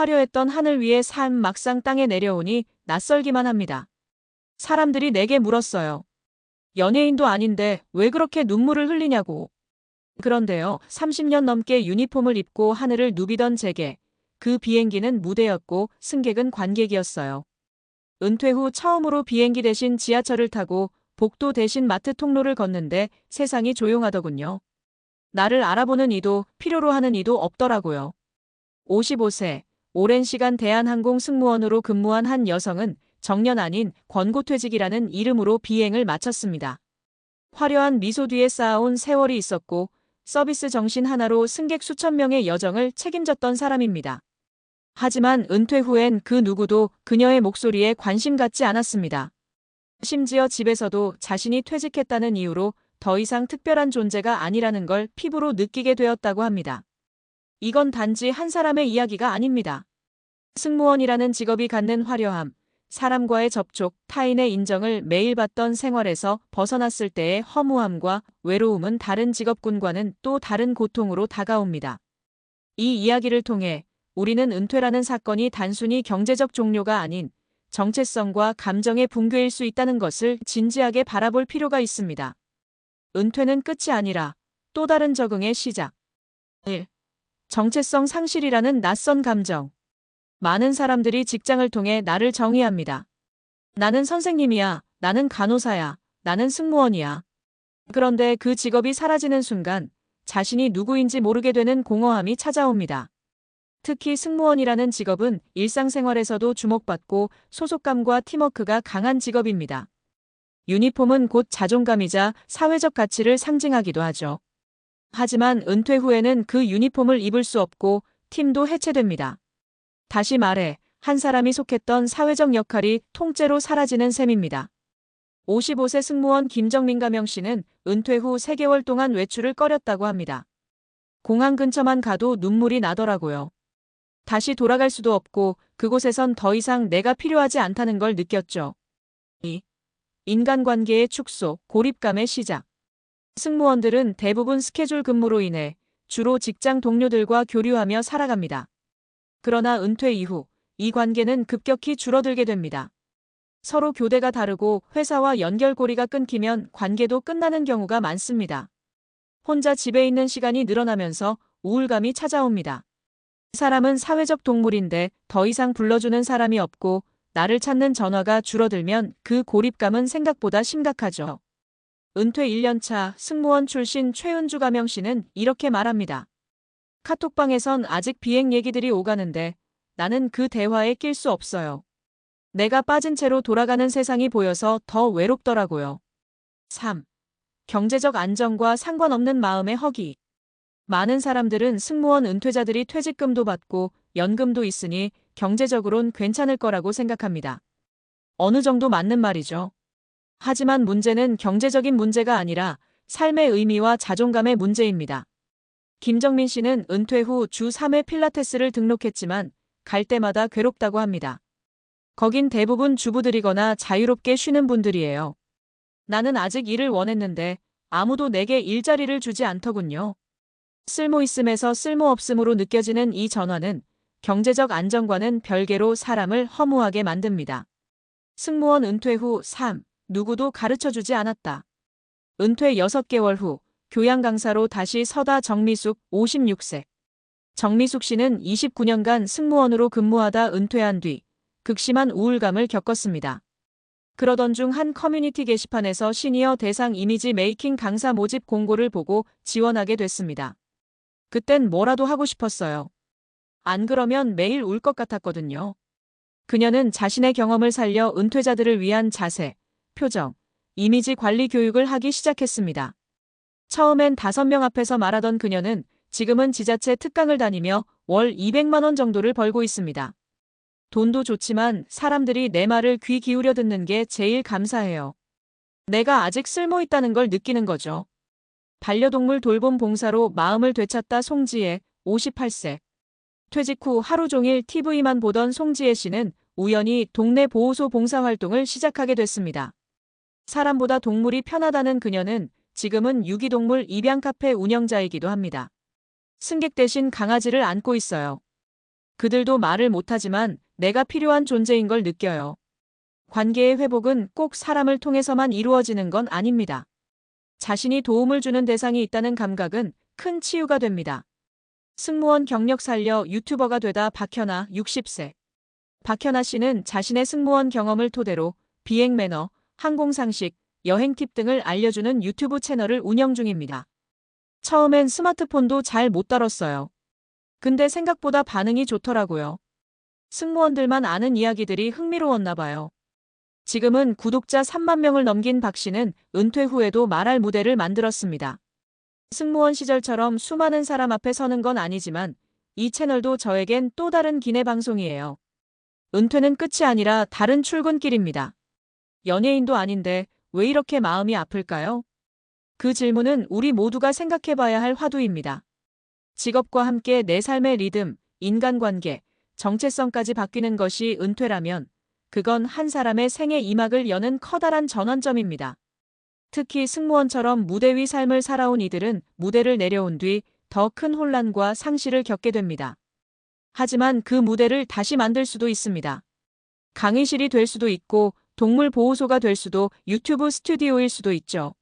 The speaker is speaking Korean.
화려했던 하늘 위의 삶 막상 땅에 내려오니 낯설기만 합니다. 사람들이 내게 물었어요. 연예인도 아닌데 왜 그렇게 눈물을 흘리냐고. 그런데요, 30년 넘게 유니폼을 입고 하늘을 누비던 제게 그 비행기는 무대였고 승객은 관객이었어요. 은퇴 후 처음으로 비행기 대신 지하철을 타고 복도 대신 마트 통로를 걷는데 세상이 조용하더군요. 나를 알아보는 이도 필요로 하는 이도 없더라고요. 55세, 오랜 시간 대한항공 승무원으로 근무한 한 여성은 정년 아닌 권고퇴직이라는 이름으로 비행을 마쳤습니다. 화려한 미소 뒤에 쌓아온 세월이 있었고 서비스 정신 하나로 승객 수천 명의 여정을 책임졌던 사람입니다. 하지만 은퇴 후엔 그 누구도 그녀의 목소리에 관심 갖지 않았습니다. 심지어 집에서도 자신이 퇴직했다는 이유로 더 이상 특별한 존재가 아니라는 걸 피부로 느끼게 되었다고 합니다. 이건 단지 한 사람의 이야기가 아닙니다. 승무원이라는 직업이 갖는 화려함, 사람과의 접촉, 타인의 인정을 매일 받던 생활에서 벗어났을 때의 허무함과 외로움은 다른 직업군과는 또 다른 고통으로 다가옵니다. 이 이야기를 통해 우리는 은퇴라는 사건이 단순히 경제적 종료가 아닌 정체성과 감정의 붕괴일 수 있다는 것을 진지하게 바라볼 필요가 있습니다. 은퇴는 끝이 아니라 또 다른 적응의 시작. 1. 정체성 상실이라는 낯선 감정. 많은 사람들이 직장을 통해 나를 정의합니다. 나는 선생님이야, 나는 간호사야, 나는 승무원이야. 그런데 그 직업이 사라지는 순간 자신이 누구인지 모르게 되는 공허함이 찾아옵니다. 특히 승무원이라는 직업은 일상생활에서도 주목받고 소속감과 팀워크가 강한 직업입니다. 유니폼은 곧 자존감이자 사회적 가치를 상징하기도 하죠. 하지만 은퇴 후에는 그 유니폼을 입을 수 없고 팀도 해체됩니다. 다시 말해, 한 사람이 속했던 사회적 역할이 통째로 사라지는 셈입니다. 55세 승무원 김정민 가명 씨는 은퇴 후 3개월 동안 외출을 꺼렸다고 합니다. 공항 근처만 가도 눈물이 나더라고요. 다시 돌아갈 수도 없고 그곳에선 더 이상 내가 필요하지 않다는 걸 느꼈죠. 2. 인간관계의 축소, 고립감의 시작. 승무원들은 대부분 스케줄 근무로 인해 주로 직장 동료들과 교류하며 살아갑니다. 그러나 은퇴 이후 이 관계는 급격히 줄어들게 됩니다. 서로 교대가 다르고 회사와 연결고리가 끊기면 관계도 끝나는 경우가 많습니다. 혼자 집에 있는 시간이 늘어나면서 우울감이 찾아옵니다. 사람은 사회적 동물인데 더 이상 불러주는 사람이 없고 나를 찾는 전화가 줄어들면 그 고립감은 생각보다 심각하죠. 은퇴 1년차 승무원 출신 최은주 가명 씨는 이렇게 말합니다. 카톡방에선 아직 비행 얘기들이 오가는데 나는 그 대화에 낄 수 없어요. 내가 빠진 채로 돌아가는 세상이 보여서 더 외롭더라고요. 3. 경제적 안정과 상관없는 마음의 허기. 많은 사람들은 승무원 은퇴자들이 퇴직금도 받고 연금도 있으니 경제적으론 괜찮을 거라고 생각합니다. 어느 정도 맞는 말이죠. 하지만 문제는 경제적인 문제가 아니라 삶의 의미와 자존감의 문제입니다. 김정민 씨는 은퇴 후 주 3회 필라테스를 등록했지만 갈 때마다 괴롭다고 합니다. 거긴 대부분 주부들이거나 자유롭게 쉬는 분들이에요. 나는 아직 일을 원했는데 아무도 내게 일자리를 주지 않더군요. 쓸모있음에서 쓸모없음으로 느껴지는 이 전환은 경제적 안정과는 별개로 사람을 허무하게 만듭니다. 승무원 은퇴 후 3. 누구도 가르쳐주지 않았다. 은퇴 6개월 후 교양 강사로 다시 서다 정미숙 56세. 정미숙 씨는 29년간 승무원으로 근무하다 은퇴한 뒤 극심한 우울감을 겪었습니다. 그러던 중 한 커뮤니티 게시판에서 시니어 대상 이미지 메이킹 강사 모집 공고를 보고 지원하게 됐습니다. 그땐 뭐라도 하고 싶었어요. 안 그러면 매일 울 것 같았거든요. 그녀는 자신의 경험을 살려 은퇴자들을 위한 자세, 표정, 이미지 관리 교육을 하기 시작했습니다. 처음엔 5명 앞에서 말하던 그녀는 지금은 지자체 특강을 다니며 월 200만 원 정도를 벌고 있습니다. 돈도 좋지만 사람들이 내 말을 귀 기울여 듣는 게 제일 감사해요. 내가 아직 쓸모 있다는 걸 느끼는 거죠. 반려동물 돌봄 봉사로 마음을 되찾다 송지혜, 58세. 퇴직 후 하루 종일 TV만 보던 송지혜 씨는 우연히 동네 보호소 봉사활동을 시작하게 됐습니다. 사람보다 동물이 편하다는 그녀는 지금은 유기동물 입양 카페 운영자이기도 합니다. 승객 대신 강아지를 안고 있어요. 그들도 말을 못하지만 내가 필요한 존재인 걸 느껴요. 관계의 회복은 꼭 사람을 통해서만 이루어지는 건 아닙니다. 자신이 도움을 주는 대상이 있다는 감각은 큰 치유가 됩니다. 승무원 경력 살려 유튜버가 되다 박현아 60세. 박현아 씨는 자신의 승무원 경험을 토대로 비행 매너, 항공 상식, 여행 팁 등을 알려주는 유튜브 채널을 운영 중입니다. 처음엔 스마트폰도 잘 못 다뤘어요. 근데 생각보다 반응이 좋더라고요. 승무원들만 아는 이야기들이 흥미로웠나 봐요. 지금은 구독자 3만 명을 넘긴 박 씨는 은퇴 후에도 말할 무대를 만들었습니다. 승무원 시절처럼 수많은 사람 앞에 서는 건 아니지만 이 채널도 저에겐 또 다른 기내 방송이에요. 은퇴는 끝이 아니라 다른 출근길입니다. 연예인도 아닌데 왜 이렇게 마음이 아플까요? 그 질문은 우리 모두가 생각해봐야 할 화두입니다. 직업과 함께 내 삶의 리듬, 인간관계, 정체성까지 바뀌는 것이 은퇴라면 그건 한 사람의 생애 2막을 여는 커다란 전환점입니다. 특히 승무원처럼 무대 위 삶을 살아온 이들은 무대를 내려온 뒤 더 큰 혼란과 상실을 겪게 됩니다. 하지만 그 무대를 다시 만들 수도 있습니다. 강의실이 될 수도 있고 동물 보호소가 될 수도 유튜브 스튜디오일 수도 있죠.